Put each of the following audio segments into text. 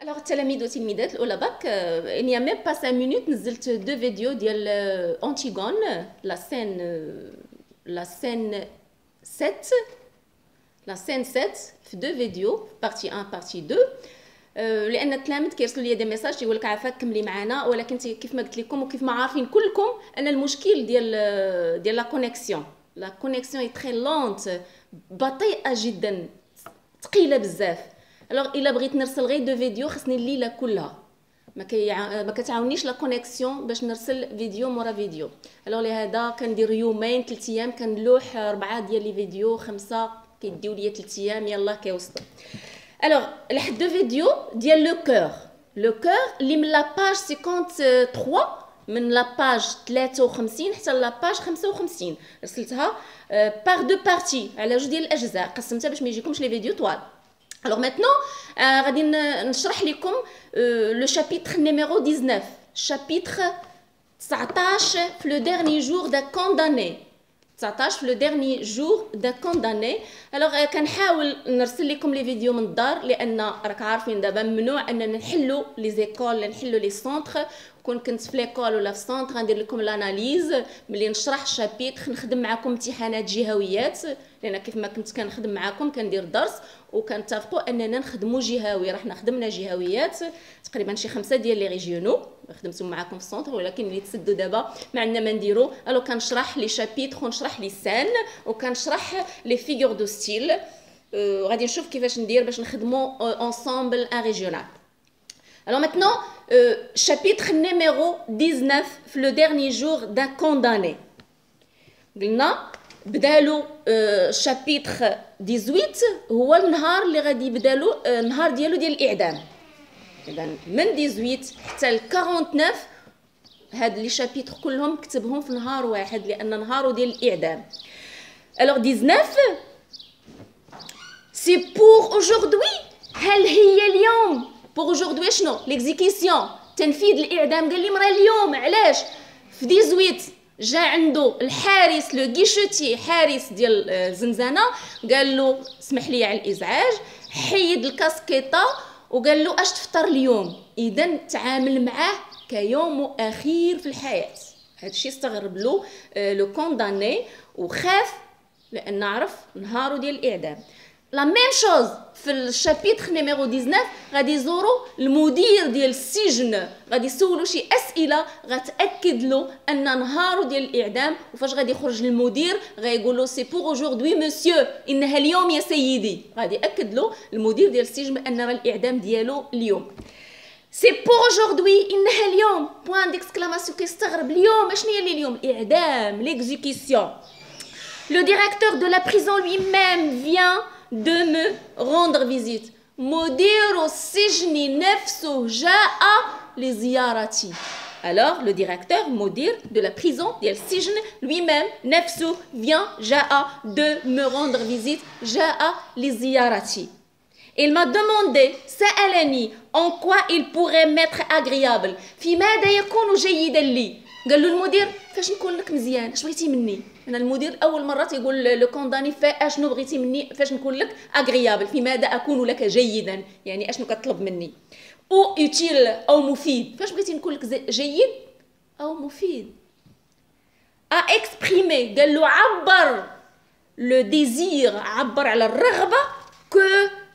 Alors التلاميذ والتلميذات الاولى باك il n'y a même pas 5 minutes نزلت دو فيديو ديال انتيغون لا سين 7 في دو فيديو بارتي 1 بارتي 2 لان التلاميذ كيرسلوا لي دي ميساج تيقول لك عافاك كملي معنا ولكن كيف ما قلت لكم وكيف ما عارفين كلكم ان المشكل ديال لا كونيكسيون اي تري لونت بطيئه جدا ثقيله بزاف. الوغ الا بغيت نرسل غير دو فيديو خصني الليله كلها ما كتعاونيش لا كونيكسيون باش نرسل فيديو مورا فيديو. الوغ لهذا كندير يومين 3 ايام كنلوح 4 ديال لي فيديو 5 كيديو ليا 3 ايام يلاه كيوصلوا. الوغ لحد دو فيديو ديال لو كور اللي من لا باج 53 من لا باج 53 حتى لا باج 55 رسلتها باغ دو بارتي على جوج ديال الاجزاء قسمتها باش ما يجيكمش لي فيديو طوال. Alors maintenant, غادي نشرح لكم le chapitre numéro 19, chapitre 19 في le dernier jour d'un condamné. 19 في le dernier jour d'un condamné. Alors كنحاول نرسل لكم لي فيديو من الدار لان راك عارفين دابا ممنوع اننا نحلوا لي زيكول نحلوا لي سونتر. كنت في ليكول ولا في السونتر غندير لكم لاناليز ملي نشرح الشابيتر نخدم معكم امتحانات جهويات لان كيف ما كنت كنخدم معكم كندير درس وكنتفقوا اننا نخدموا جهوي. رحنا خدمنا جهويات تقريبا شي 5 ديال لي ريجيونو خدمتهم معكم في السونتر ولكن اللي تسدوا دابا ما عندنا ما نديرو. الو كنشرح لي شابيتر ونشرح لي سان وكنشرح لي فيغور دو ستيل. غادي نشوف كيفاش ندير باش نخدموا انصامبل ان ريجيونال. Alors maintenant, chapitre numéro 19, le dernier jour d'un condamné. قلنا بدالو chapitre 18 هو النهار اللي غادي يبدالو النهار ديالو ديال الاعدام. اذا من 18 حتى ل 49 هاد لي شابيتر كلهم كتبهم في نهار واحد لان نهارو ديال الاعدام. Alors 19 c'est pour aujourd'hui. هل هي اليوم pour aujourd'hui شنو ليكزيكيسيون تنفيذ الاعدام. قال لي مرا اليوم علاش في 18 جا عنده الحارس لو غيشوتي حارس ديال الزنزانه قال له اسمح لي على الازعاج حيد الكاسكيطه وقال له اش تفطر اليوم. اذا تعامل معاه كيوم اخير في الحياه. هادشي استغرب له لو كونداني وخاف لان عرف نهارو ديال الاعدام. لا ميم شوز في الشابيتر نيميرو 19 غادي يزوروا المدير ديال السجن غادي يسولوا شي اسئله غتاكد له ان نهارو ديال الاعدام. وفاش غادي يخرج للمدير غايقول له سي بور اوجوردي مسيو انها اليوم يا سيدي. غادي ياكد له المدير ديال السجن بان الاعدام ديالو اليوم. سي بور اوجوردي انها اليوم بوان ديكسكلاماسيون كيستغرب اليوم اشنو هي اليوم الاعدام ليكزيكيسيون. لو ديريكتور دو لا بريزون lui même vient de me rendre visite. مدير السجن نفسه جاء لزيارتي. Alors le directeur مدير de la prison ديال السجن lui-même نفسه vient جاء de me rendre visite جاء لزيارتي. Il m'a demandé سألني en quoi il pourrait m'être agréable في ماذا يكون جيدا لي. قال له المدير فاش نكون لك مزيان اش بغيتي مني. انا المدير اول مره تيقول لو كونداني اشنو بغيتي مني فاش نكون لك اغريابل في ماذا اكون لك جيدا يعني اشنو كتطلب مني. او اوتيل او مفيد فاش بغيتي نكون لك جيد او مفيد. ا اكسبريمي قال له عبر لو ديزير عبر على الرغبه كو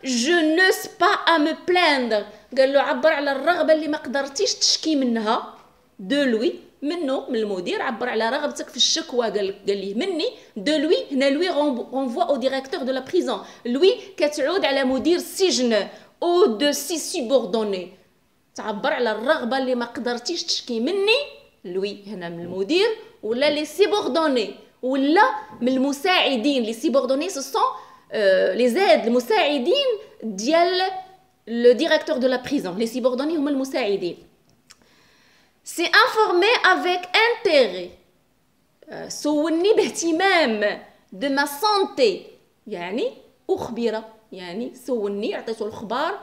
جو نوس با ا مو بلاندر. قال له عبر على الرغبه اللي ما قدرتيش تشكي منها دو لوي منه من المدير عبر على رغبتك في الشكوى. قال لي مني دو لوي هنا لوي رونفوا او ديريكتور دو لا بريزون. لوي كتعود على مدير السجن او دو سي سوبوردوني تعبر على الرغبه اللي ما قدرتيش تشكي مني. لوي هنا من المدير ولا لي سوبوردوني ولا من المساعدين. لي سوبوردوني سو سون لي زاد المساعدين ديال لو ديريكتور دو لا بريزون. لي سوبوردوني هما المساعدين. C'est informé avec intérêt. سولني باهتمام de ma santé يعني أخبر يعني سولني عطيته الأخبار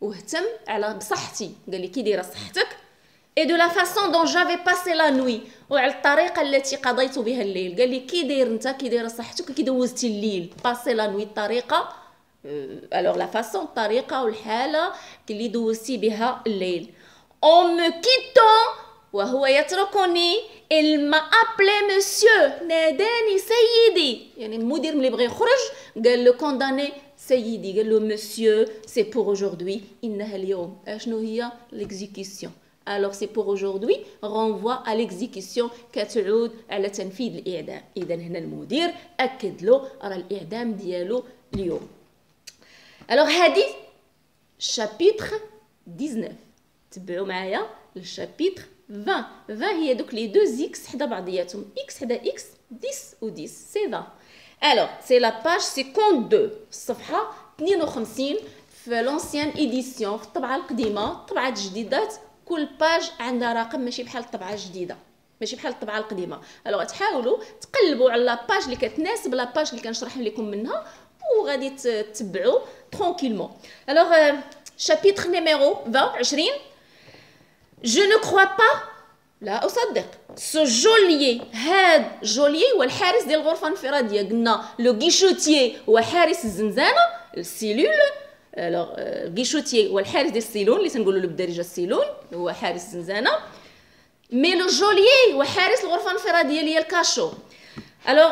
واهتم على بصحتي. قال لي كي دايره صحتك et de la façon dont j'avais passé la nuit وعلى الطريقة التي قضيت بها الليل. قال لي كي داير انت كي دايره صحتك كي دوزتي الليل باسي لا نوي الطريقة alors la façon الطريقة والحالة اللي دوزتي بها الليل. En me quittant وهو يتركني il m'a appelé monsieur ناداني سيدي. يعني المدير ملي بغى يخرج قال له condamné سيدي، قال له monsieur c'est pour aujourd'hui إنها اليوم. شنو هي l'exécution. Alors c'est pour aujourd'hui renvoie à l'exécution كتعود على تنفيذ الإعدام. إذا هنا المدير أكد له راه الإعدام ديالو اليوم. Alors هذه chapitre 19. تبعوا معايا الشابيتر 20. 20 هي دوك لي دو اكس حدا بعضياتهم، اكس حدا اكس 10 و 10 سي 20. الوغ سي لا باج 52 الصفحه 52 في لونسيان ايديسيون، في الطبعه القديمه. الطبعات الجديدات كل باج عندها رقم، ماشي بحال الطبعه الجديده، ماشي بحال الطبعه القديمه. الوغ تحاولوا تقلبوا على لا باج اللي كتناسب لا باج اللي كنشرح لكم منها وغادي تتبعوا ترونكيلمون. الوغ شابيتر نيميرو 20. Je ne crois pas لا أصدق ce geôlier. هاد جوليي هو الحارس ديال الغرفة الانفرادية. قلنا لو غيشوتيي هو حارس الزنزانة السيلول. الوغ غيشوتيي هو الحارس ديال السيلون اللي تنقولوا له بالدارجة السيلون، هو حارس الزنزانة. مي لو جوليي هو حارس الغرفة الانفرادية اللي هي الكاشو. الوغ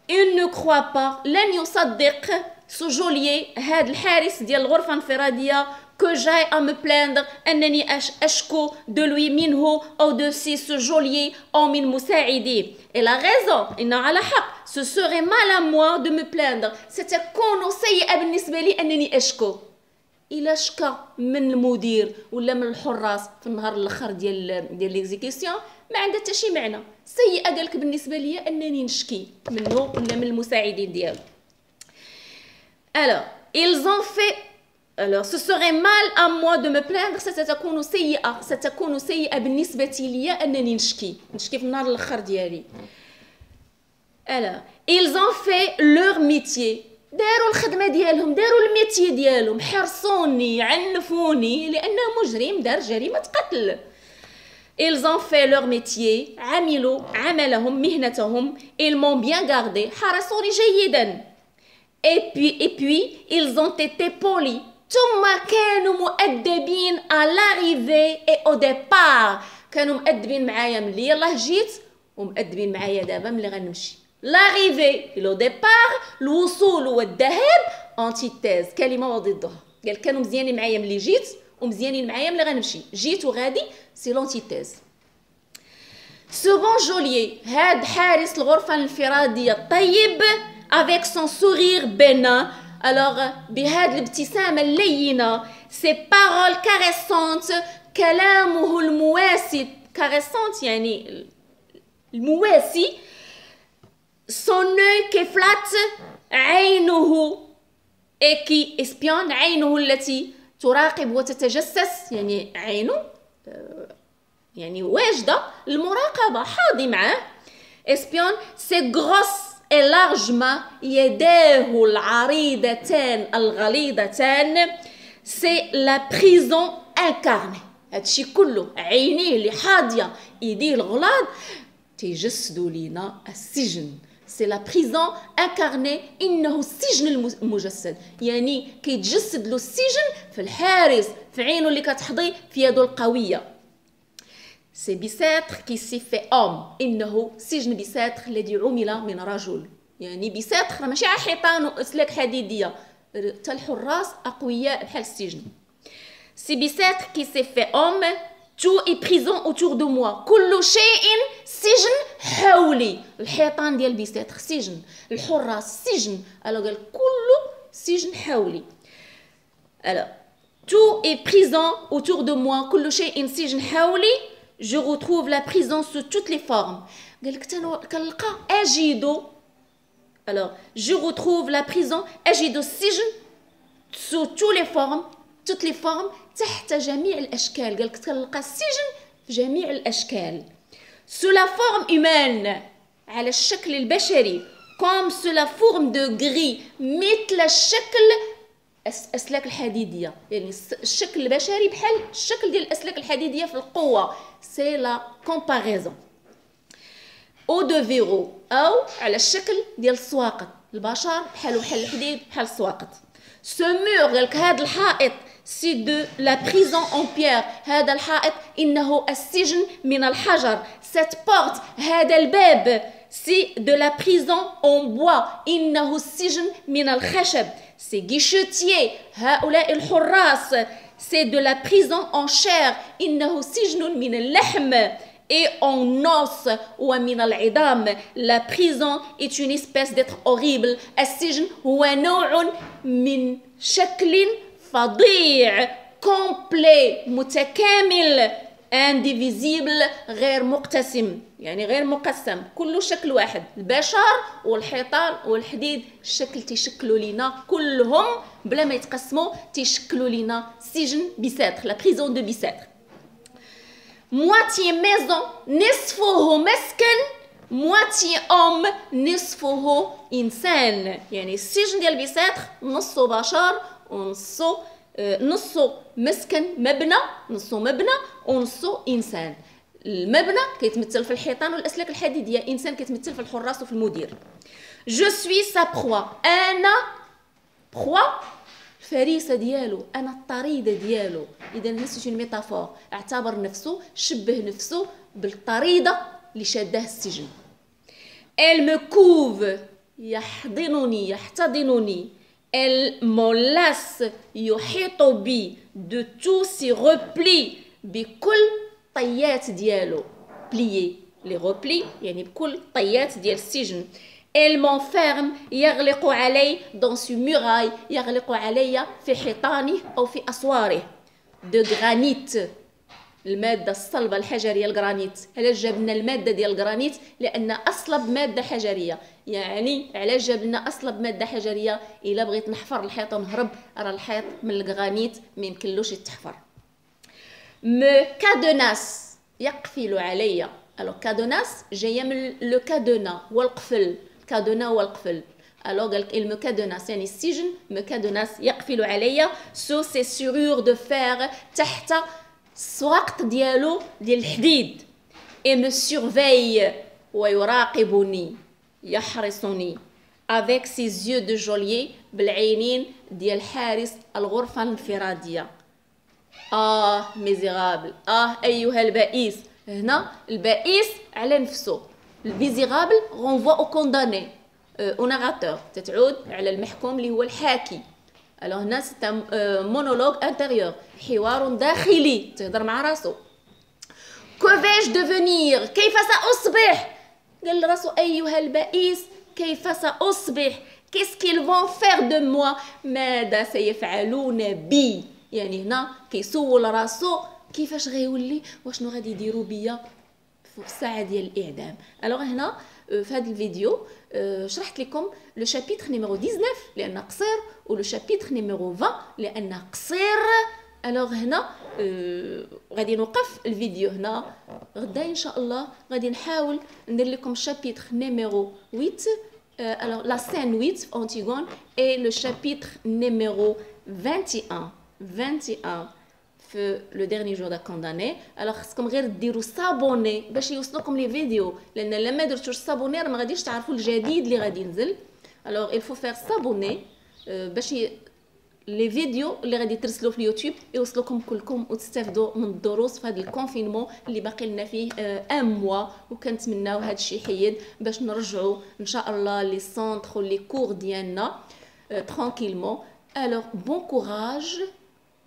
il ne croit pas لن يصدق ce geôlier هاد الحارس ديال الغرفة الانفرادية que j'aille à me plaindre أنني أشكو de lui منه أو de ce geôlier أو من مساعديه. et la raison إنه على حق ce serait mal à moi de me plaindre ستكون سيئة بالنسبة لي أنني أشكو. إلا شكى من المدير ولا من الحراس في النهار الآخر ديال ليكزيكسيون ما عندها حتى شي معنى. سيئة قالك بالنسبة لي أنني نشكي منه ولا من المساعدين ديالو. alors ils ont fait. Alors, ce serait mal à moi de me plaindre. ستكون سيئة بالنسبة لي أنني نشكي في النهار الآخر ديالي. Alors, ils ont fait leur métier. داروا الخدمة ديالهم، داروا الميتي ديالهم، حرصوني، عنفوني لأنه مجرم دار جريمة قتل. Ils ont fait leur métier. عملوا عملهم مهنتهم. Ils m'ont bien gardé. حرسوني جيدا. Et puis, ils ont été polis. ثم كانوا مؤدبين à l'arrivée et au départ. كانوا مؤدبين معايا ملي يلاه جيت ومؤدبين معايا دابا ملي غنمشي. l'arrivée لو ديبار، الوصول والذهاب انتيتيز كلمه وضدها. قال كانوا مزيانين معايا ملي جيت ومزيانين معايا ملي غنمشي. جيت وغادي سي لونتيتيز. سو بون جوليي هاد حارس الغرفه الانفراديه الطيب avec son sourire bénin. Alors بهاد الابتسامة اللينة ces paroles caressantes كلامه المواسي caressante يعني المواسي son œil qui flatte عينه et qui espionne عينه التي تراقب وتتجسس يعني عينه يعني واجدة المراقبة حاضي معاه espionne c'est grosse et largement يداه العريضتان الغليظتان c'est la prison incarnée. هادشي كله عينيه اللي حاضيه ايديه الغلاظ تيجسدوا لينا السجن. c'est la prison incarnée إنه السجن المجسد، يعني كيتجسد له السجن في الحارس، في عينه اللي كتحظي في يده القويه. سي بيساتر كي سي في اوم انه سجن بيساتر الذي عمل من رجل. يعني بيساتر ماشي على حيطان واسلاك حديديه، حتى الحراس اقوياء بحال السجن. سي بيساتر كي سي في اوم تو اي بريزون اوتور دو موا. كل شيء سجن حولي. الحيطان ديال بيساتر سجن، الحراس سجن. الو قال كله سجن حولي. الو تو اي بريزون اوتور دو موا كل شيء سجن حولي. Je retrouve la prison sous toutes les formes. كنلقى أجد. Alors, je retrouve la prison أجد السجن sous toutes les formes. toutes les formes تحت جميع الأشكال. قالك كنلقى السجن في جميع الأشكال. sous la forme humaine على الشكل البشري. comme sous la forme de gris مثل الشكل الأسلاك الحديدية. يعني الشكل البشري بحال الشكل ديال الأسلاك الحديدية في القوة. c'est la comparaison. او دو فيرو أو على الشكل ديال السواقط. البشر بحال الحديد بحال السواقط. ce mur قالك هذا الحائط c'est de la prison en pierre. هذا الحائط إنه السجن من الحجر. Cette porte هذا الباب c'est de la prison en bois. إنه السجن من الخشب. Ces guichetiers هؤلاء الحراس c'est de la prison en chair. إنه سجن من اللحم et en os ومن العظام. La prison est une espèce d'être horrible. السجن هو نوع من شكل فظيع complet متكامل indivisible غير مقتسم، يعني غير مقسم، كله شكل واحد. البشر والحيطان والحديد الشكل تيشكلوا لينا كلهم بلا ما يتقسموا، تيشكلوا لينا سجن بيساتر. لا بريزون دو بيساتر. moitié maison نصفه مسكن moitié homme نصفه إنسان. يعني السجن ديال بيساتر نصه بشر ونصه نصه مسكن مبنى، نصه مبنى ونصه انسان. المبنى كيتمثل في الحيطان والاسلاك الحديديه، انسان كيتمثل في الحراس وفي المدير. جو سوي سا بروا، انا بروا الفريسه ديالو، انا الطريده ديالو. اذا هنا سي اون ميتافور، اعتبر نفسه، شبه نفسه بالطريده اللي شاداه السجن. elle me couve يحضنني يحتضنني. Elle m'enlace يحيط بي de tous ses replis بكل طيات ديالو. plié les replis يعني بكل طيات ديال السجن. Elle m'enferme يغلق علي dans ses murailles يغلق علي في حيطانه أو في أسواره. de granit المادة الصلبة الحجرية الجرانيت. علاش جاب لنا المادة ديال الجرانيت؟ لأن أصلب مادة حجرية. يعني علاش جاب لنا أصلب مادة حجرية؟ إلا بغيت نحفر الحيط ونهرب راه الحيط من الجرانيت ما يمكنلوش يتحفر. كادوناس يقفل عليا. الو كادوناس جايه من لو كادونا والقفل. كادونا والقفل. الو قالك il me cadenasse يعني السجن me cadenasse يقفل عليا sous ces serrures de fer تحت السواقط ديالو ديال الحديد. et me surveille ويراقبني يحرسني avec ses yeux de geôlier بالعينين ديال حارس الغرفة الانفرادية. ميزيرابل. أيها البائس. هنا البائس على نفسه. الميزيرابل renvoie au condamné au narrateur، تتعود على المحكوم اللي هو الحاكي. alors هنا c'est un monologue intérieur، حوار داخلي تهضر مع راسو. que vais-je devenir؟ كيف سأصبح؟ قال لراسو أيها البائس كيف سأصبح؟ qu'est-ce qu'ils vont faire de moi؟ ماذا سيفعلون بي؟ يعني هنا كيسول راسو كيفاش غيولي وشنو غادي يديروا بيا في الساعه ديال الاعدام. الوغ هنا في هذا الفيديو شرحت لكم لو شابيتر نيميرو 19 لانه قصير ولو شابيتر نيميرو 20 لانه قصير. الوغ هنا غادي نوقف الفيديو هنا. غدا ان شاء الله غادي نحاول ندير لكم شابيتر نيميرو 8 alors la scène 8 في Antigone et le chapitre numéro 21 في لو ديرني جور دا كونداني. الوغ خصكم غير ديروا صابوني باش يوصلوكم لي فيديو، لان لما درتوش صابوني راه ما غاديش تعرفوا الجديد اللي غادي ينزل. الوغ il faut faire صابوني باش لي فيديو اللي غادي ترسلوا في اليوتيوب يوصلوكم كلكم وتستافدوا من الدروس في هذا الكونفينمون اللي باقي لنا فيه ان موا. وكنتمناو هذا الشيء حيد باش نرجعوا ان شاء الله لي سونطر ولي كور ديالنا tranquillement. Alors bon courage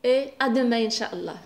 et à demain Inch'Allah.